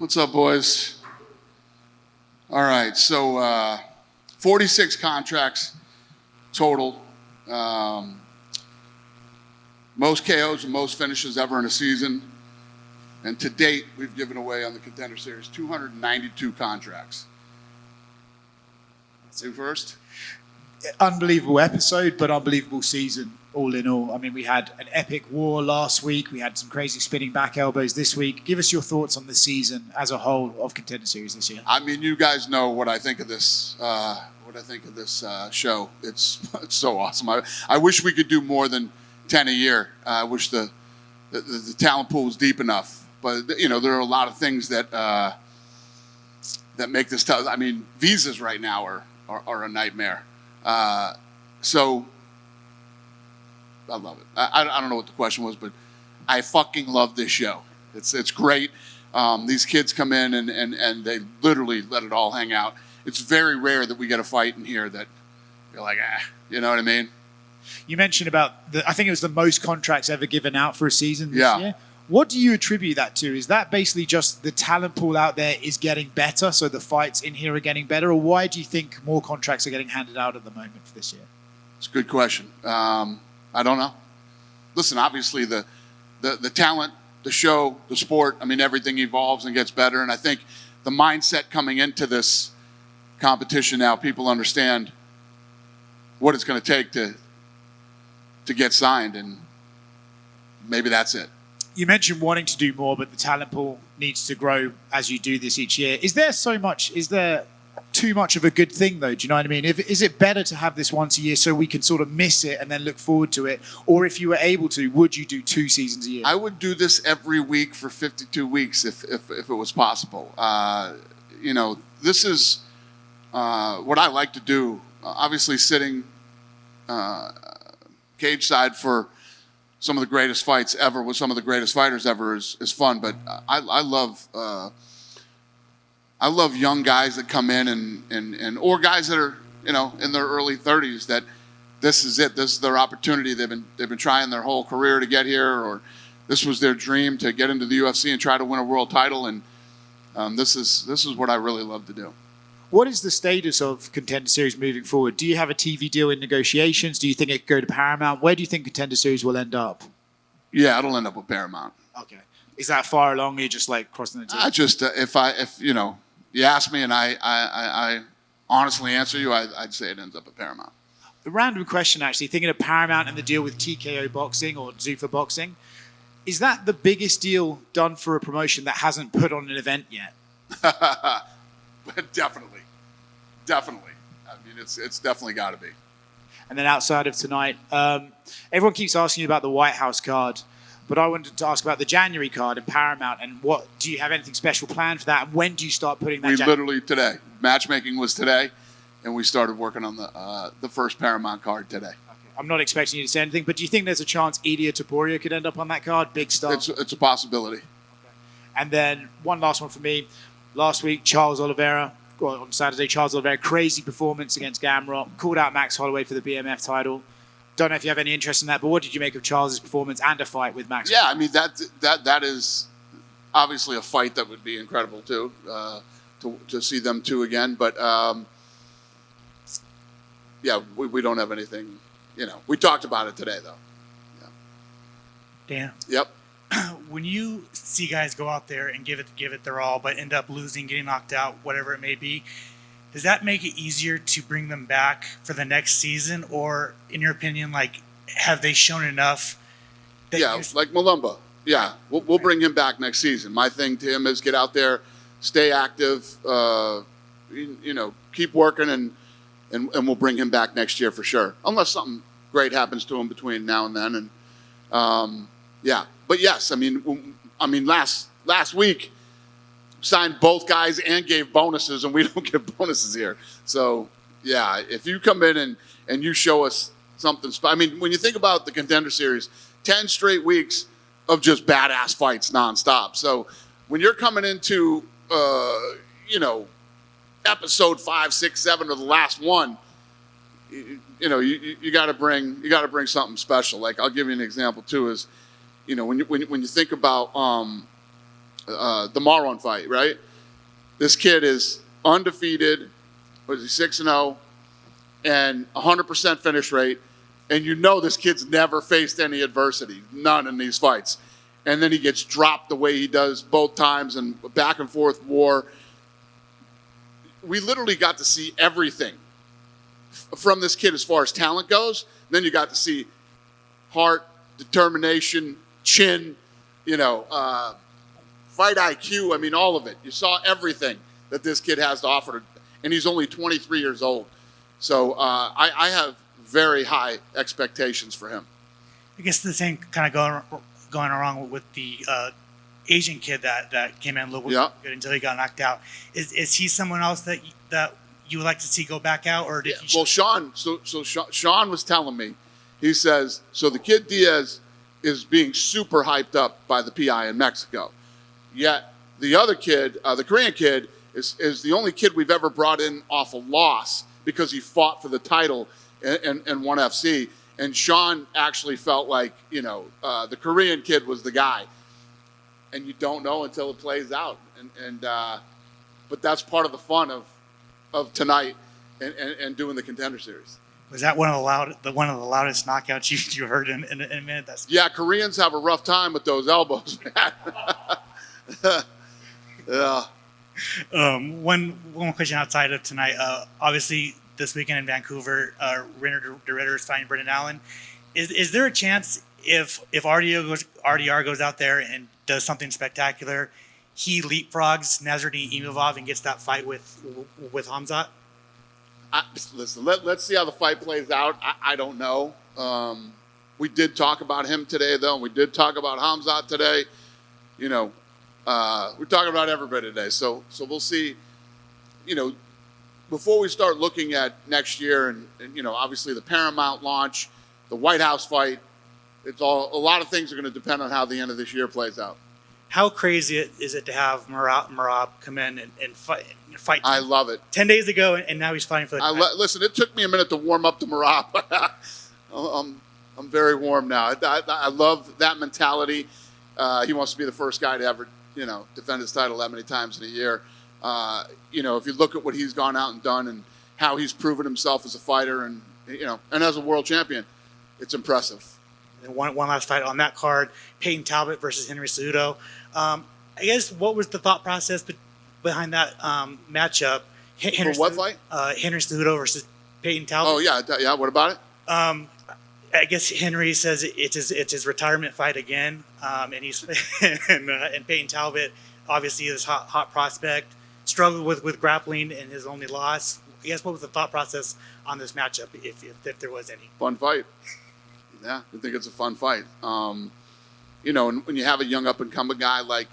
What's up, boys? All right, so 46 contracts total. Most KOs and most finishes ever in a season. And to date, we've given away on the Contender Series 292 contracts. See first? Unbelievable episode, but unbelievable season, all in all. I mean, we had an epic war last week. We had some crazy spinning back elbows this week. Give us your thoughts on the season as a whole of Contender Series this year. I mean, you guys know what I think of this. Show. It's so awesome. I wish we could do more than 10 a year. I wish the talent pool was deep enough. But you know, there are a lot of things that make this tough. I mean, visas right now are a nightmare. So I love it. I don't know what the question was, but I fucking love this show. It's great. These kids come in and they literally let it all hang out. It's very rare that we get a fight in here that you're like, you know what I mean? You mentioned about I think it was the most contracts ever given out for a season this year. What do you attribute that to? Is that basically just the talent pool out there is getting better, so the fights in here are getting better, or why do you think more contracts are getting handed out at the moment for this year? It's a good question. I don't know. Listen, obviously the talent, the show, the sport, I mean, everything evolves and gets better, and I think the mindset coming into this competition now, people understand what it's going to take to get signed, and maybe that's it. You mentioned wanting to do more, but the talent pool needs to grow as you do this each year. Is there too much of a good thing, though? Do you know what I mean? Is it better to have this once a year so we can sort of miss it and then look forward to it? Or if you were able to, would you do 2 seasons a year? I would do this every week for 52 weeks if it was possible. You know, this is what I like to do. Obviously, sitting cage side for some of the greatest fights ever with some of the greatest fighters ever is fun. But I love young guys that come in and or guys that are, you know, in their early 30s that this is it. This is their opportunity. They've been trying their whole career to get here, or this was their dream to get into the UFC and try to win a world title. And this is what I really love to do. What is the status of Contender Series moving forward? Do you have a TV deal in negotiations? Do you think it could go to Paramount? Where do you think Contender Series will end up? Yeah, it'll end up with Paramount. Okay. Is that far along? Or you're just like crossing the T? I just if you know, you ask me and I honestly answer you, I'd say it ends up at Paramount. A random question, actually, thinking of Paramount and the deal with TKO Boxing or Zuffa Boxing, is that the biggest deal done for a promotion that hasn't put on an event yet? Definitely. I mean, it's definitely got to be. And then outside of tonight, everyone keeps asking you about the White House card, but I wanted to ask about the January card in Paramount. And what do you have anything special planned for that? And when do you start putting that? Literally today. Matchmaking was today, and we started working on the first Paramount card today. Okay. I'm not expecting you to say anything, but do you think there's a chance Ilia Topuria could end up on that card? Big star. It's a possibility. Okay. And then one last one for me. Last week, on Saturday, Charles Oliveira, crazy performance against Gamrot, called out Max Holloway for the BMF title. Don't know if you have any interest in that, but what did you make of Charles's performance and a fight with Max? Yeah, I mean, that is obviously a fight that would be incredible, too, to see them two again. But, yeah, we don't have anything, you know. We talked about it today, though. Yeah. Dan? Yep. When you see guys go out there and give it their all, but end up losing, getting knocked out, whatever it may be, does that make it easier to bring them back for the next season? Or, in your opinion, like, have they shown enough? Yeah, like Malumba. Yeah, we'll bring him back next season. My thing to him is get out there, stay active, you know, keep working, and we'll bring him back next year for sure. Unless something great happens to him between now and then. And yeah. But yes, I mean, last week signed both guys and gave bonuses, and we don't give bonuses here. So yeah, if you come in and you show us something, I mean, when you think about the Contender Series, 10 straight weeks of just badass fights nonstop. So when you're coming into you know, episode 5, 6, 7 of the last one, you know, you got to bring something special. Like, I'll give you an example too. Is, you know, when you think about the Marwan fight, right? This kid is undefeated. Was he 6-0 and 100% finish rate? And you know this kid's never faced any adversity, none in these fights. And then he gets dropped the way he does both times, and back and forth war. We literally got to see everything from this kid as far as talent goes. Then you got to see heart, determination, chin, fight IQ. I mean, all of it. You saw everything that this kid has to offer, and he's only 23 years old. So I have very high expectations for him. I guess the same kind of going around with the Asian kid that came in a little bit good until he got knocked out. Is he someone else that you would like to see go back out, or did he? Well, Sean. So Sean was telling me. He says so. The kid Diaz is being super hyped up by the PI in Mexico. Yet the other kid, the Korean kid, is the only kid we've ever brought in off a loss because he fought for the title in ONE FC. And Sean actually felt like, the Korean kid was the guy. And you don't know until it plays out. But that's part of the fun of tonight and doing the Contender Series. Was that one of the loudest knockouts you heard in a minute? Yeah, Koreans have a rough time with those elbows, man. Yeah. One question outside of tonight. Obviously, this weekend in Vancouver, Reiner de Ridder is fighting Brendan Allen. Is there a chance if RDR goes out there and does something spectacular, he leapfrogs Nasruddin Imavov and gets that fight with Hamzat? Listen, let's see how the fight plays out. I don't know. We did talk about him today, though. We did talk about Hamzat today. We're talking about everybody today. So we'll see. Before we start looking at next year and obviously the Paramount launch, the White House fight, a lot of things are going to depend on how the end of this year plays out. How crazy is it to have Merab come in and fight? I love it. 10 days ago, and now he's fighting for the title. Listen, it took me a minute to warm up to Merab. I'm very warm now. I love that mentality. He wants to be the first guy to ever, defend his title that many times in a year. If you look at what he's gone out and done and how he's proven himself as a fighter and as a world champion, it's impressive. And one last fight on that card, Peyton Talbot versus Henry Cejudo. I guess what was the thought process behind that matchup? For what fight? Henry Cejudo versus Peyton Talbot. Oh yeah. What about it? I guess Henry says it's his retirement fight again, and he's and Peyton Talbot obviously is hot prospect, struggled with grappling in his only loss. I guess what was the thought process on this matchup, if there was any? Fun fight. Yeah, I think it's a fun fight. And when you have a young up-and-coming guy like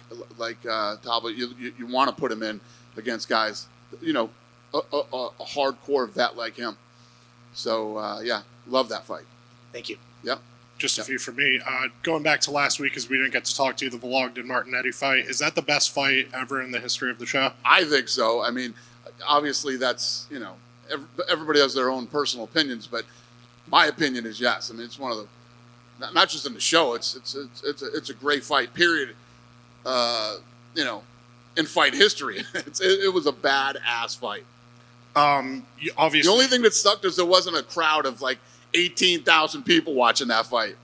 Talbot, you want to put him in against guys, a hardcore vet like him. So, love that fight. Thank you. Yep. Just a few for me. Going back to last week, because we didn't get to talk to you, the Vologden Martinetti fight. Is that the best fight ever in the history of the show? I think so. I mean, obviously that's, everybody has their own personal opinions, but my opinion is yes. I mean, it's one of the, not just in the show, it's a great fight, period. In fight history. It was a badass fight. Obviously, the only thing that sucked is there wasn't a crowd of like 18,000 people watching that fight.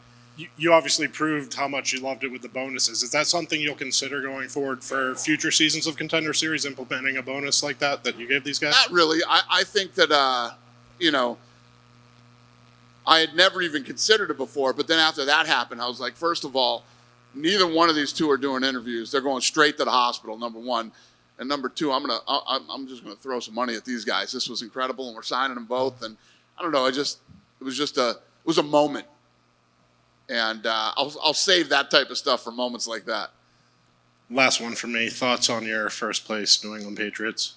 You obviously proved how much you loved it with the bonuses. Is that something you'll consider going forward for future seasons of Contender Series, implementing a bonus like that you gave these guys? Not really. I think that, I had never even considered it before, but then after that happened, I was like, first of all, neither one of these two are doing interviews. They're going straight to the hospital, number one. And number two, I'm just gonna throw some money at these guys. This was incredible, and we're signing them both. And I don't know, it was a moment. And I'll save that type of stuff for moments like that. Last one for me. Thoughts on your first place New England Patriots?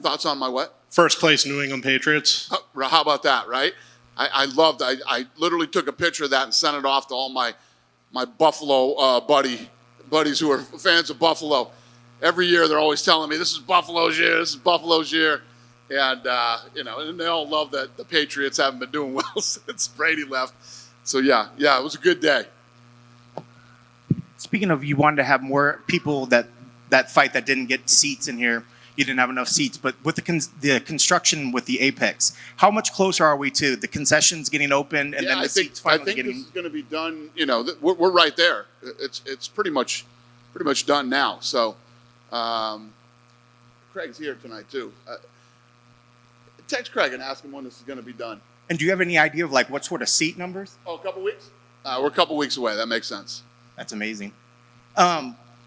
Thoughts on my what? First place New England Patriots. How about that, right? I literally took a picture of that and sent it off to all my Buffalo buddies who are fans of Buffalo. Every year they're always telling me, this is Buffalo's year, this is Buffalo's year. And, and they all love that the Patriots haven't been doing well since Brady left. So, yeah, it was a good day. Speaking of, you wanted to have more people that fight that didn't get seats in here. You didn't have enough seats, but with the construction with the Apex, how much closer are we to the concessions getting open and then the seats I finally think getting? this is going to be done. You know, we're right there. It's pretty much done now. So, Craig's here tonight too. Text Craig and ask him when this is going to be done. And do you have any idea of like what sort of seat numbers? Oh, a couple weeks. We're a couple weeks away. That makes sense. That's amazing.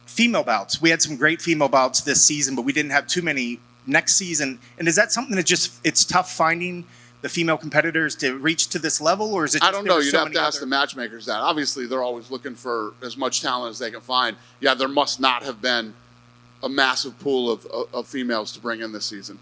Female bouts. We had some great female bouts this season, but we didn't have too many next season. And is that something that it's tough finding the female competitors to reach to this level, or is it just I don't know. You'd have to ask the matchmakers that. Obviously, they're always looking for as much talent as they can find. Yeah, there must not have been a massive pool of females to bring in this season.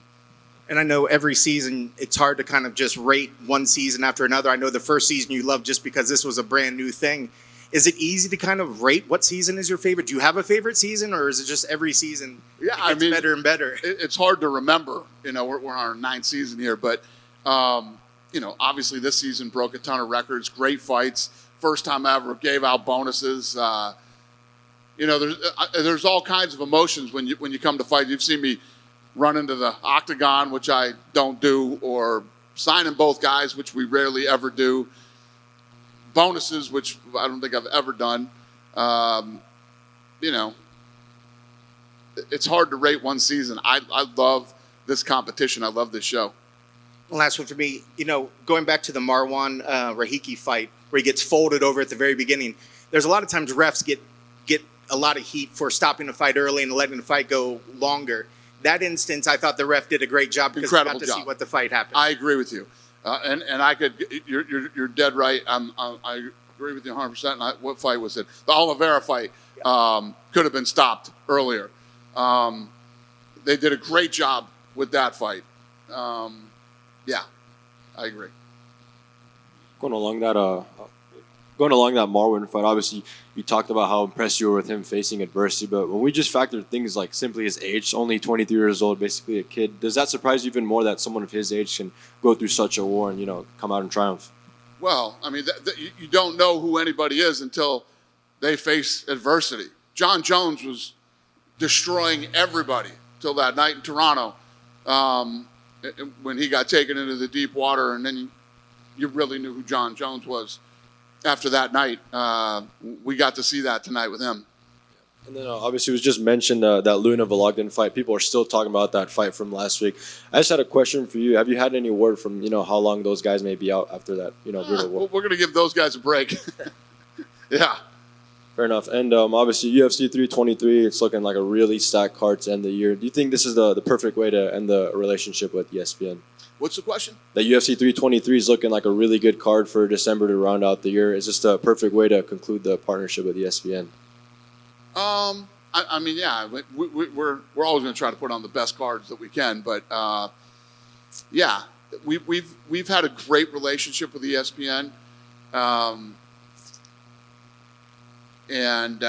And I know every season it's hard to kind of just rate one season after another. I know the first season you loved just because this was a brand new thing. Is it easy to kind of rate what season is your favorite? Do you have a favorite season, or is it just every season gets better and better? It's hard to remember. You know, we're on our 9th season here, but you know, obviously this season broke a ton of records. Great fights. First time I ever gave out bonuses. You know, there's all kinds of emotions when you come to fight. You've seen me run into the octagon, which I don't do, or signing both guys, which we rarely ever do. Bonuses, which I don't think I've ever done. You know, it's hard to rate one season. I love this competition. I love this show. Last one for me, you know, going back to the Marwan Rahiki fight where he gets folded over at the very beginning, there's a lot of times refs get a lot of heat for stopping the fight early and letting the fight go longer. That instance, I thought the ref did a great job because we got to see what the fight happened. I agree with you. And I could, you're dead right. I agree with you 100%. And what fight was it? The Oliveira fight could have been stopped earlier. They did a great job with that fight. Yeah, I agree. Going along that Marwin fight, obviously you talked about how impressed you were with him facing adversity, but when we just factor things like simply his age, only 23 years old, basically a kid, does that surprise you even more that someone of his age can go through such a war and, you know, come out in triumph? Well, I mean, you don't know who anybody is until they face adversity. John Jones was destroying everybody till that night in Toronto when he got taken into the deep water, and then you really knew who John Jones was. After that night, we got to see that tonight with him. And then obviously it was just mentioned that Luna Vologden fight. People are still talking about that fight from last week. I just had a question for you. Have you had any word from, you know, how long those guys may be out after that, you know, brutal war? We're going to give those guys a break. Yeah. Fair enough. And obviously UFC 323, it's looking like a really stacked card to end the year. Do you think this is the perfect way to end the relationship with ESPN? What's the question? The UFC 323 is looking like a really good card for December to round out the year. Is this the perfect way to conclude the partnership with ESPN? I mean, yeah, we're always going to try to put on the best cards that we can, but yeah, we've had a great relationship with ESPN, and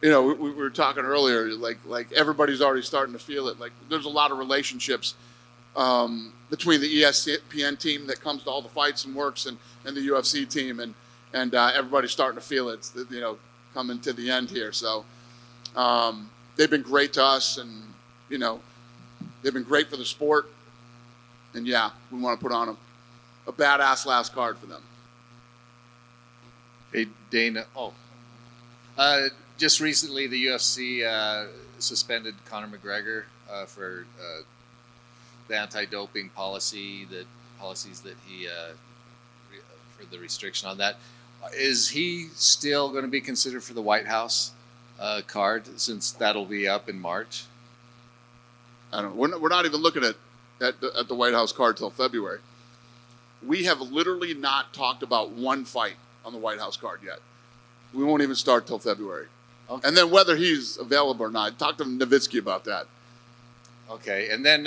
you know, we were talking earlier, like everybody's already starting to feel it. Like there's a lot of relationships between the ESPN team that comes to all the fights and works, and the UFC team, and everybody's starting to feel it. You know, coming to the end here. So they've been great to us, and you know, they've been great for the sport. And yeah, we want to put on a badass last card for them. Hey, Dana. Just recently the UFC suspended Conor McGregor for the anti-doping policies that he for the restriction on that. Is he still going to be considered for the White House card since that'll be up in March? I don't know. We're not even looking at the White House card till February. We have literally not talked about one fight on the White House card yet. We won't even start till February. Okay. And then whether he's available or not, talk to Nowitzki about that. Okay, and then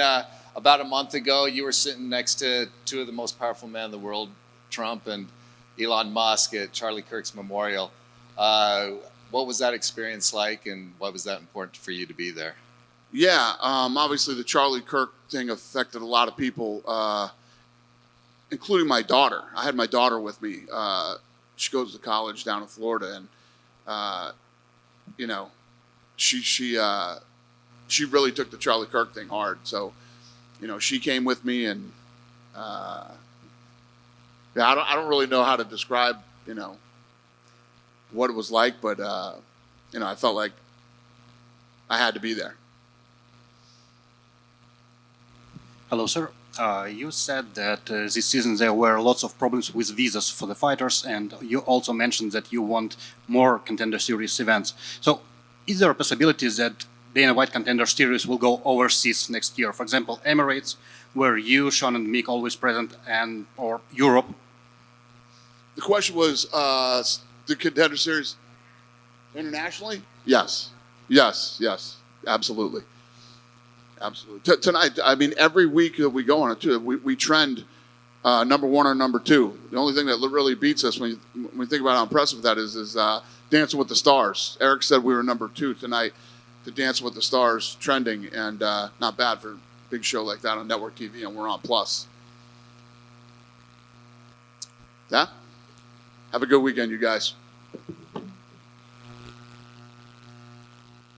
about a month ago, you were sitting next to two of the most powerful men in the world, Trump and Elon Musk, at Charlie Kirk's memorial. What was that experience like, and why was that important for you to be there? Yeah, obviously the Charlie Kirk thing affected a lot of people, including my daughter. I had my daughter with me. She goes to college down in Florida, you know, she really took the Charlie Kirk thing hard. So, you know, she came with me, and yeah, I don't really know how to describe, you know, what it was like, but you know, I felt like I had to be there. Hello, sir. You said that this season there were lots of problems with visas for the fighters, and you also mentioned that you want more Contender Series events. So, is there a possibility that Dana White Contender Series will go overseas next year? For example, Emirates, where you, Sean, and Mick always present, and or Europe? The question was the Contender Series internationally? Yes, absolutely. Absolutely. Tonight, I mean, every week that we go on it, too, we trend number one or number two. The only thing that really beats us when you think about how impressive that is Dancing with the Stars. Eric said we were number two tonight to Dancing with the Stars trending, and not bad for a big show like that on network TV, and we're on Plus. Yeah? Have a good weekend, you guys.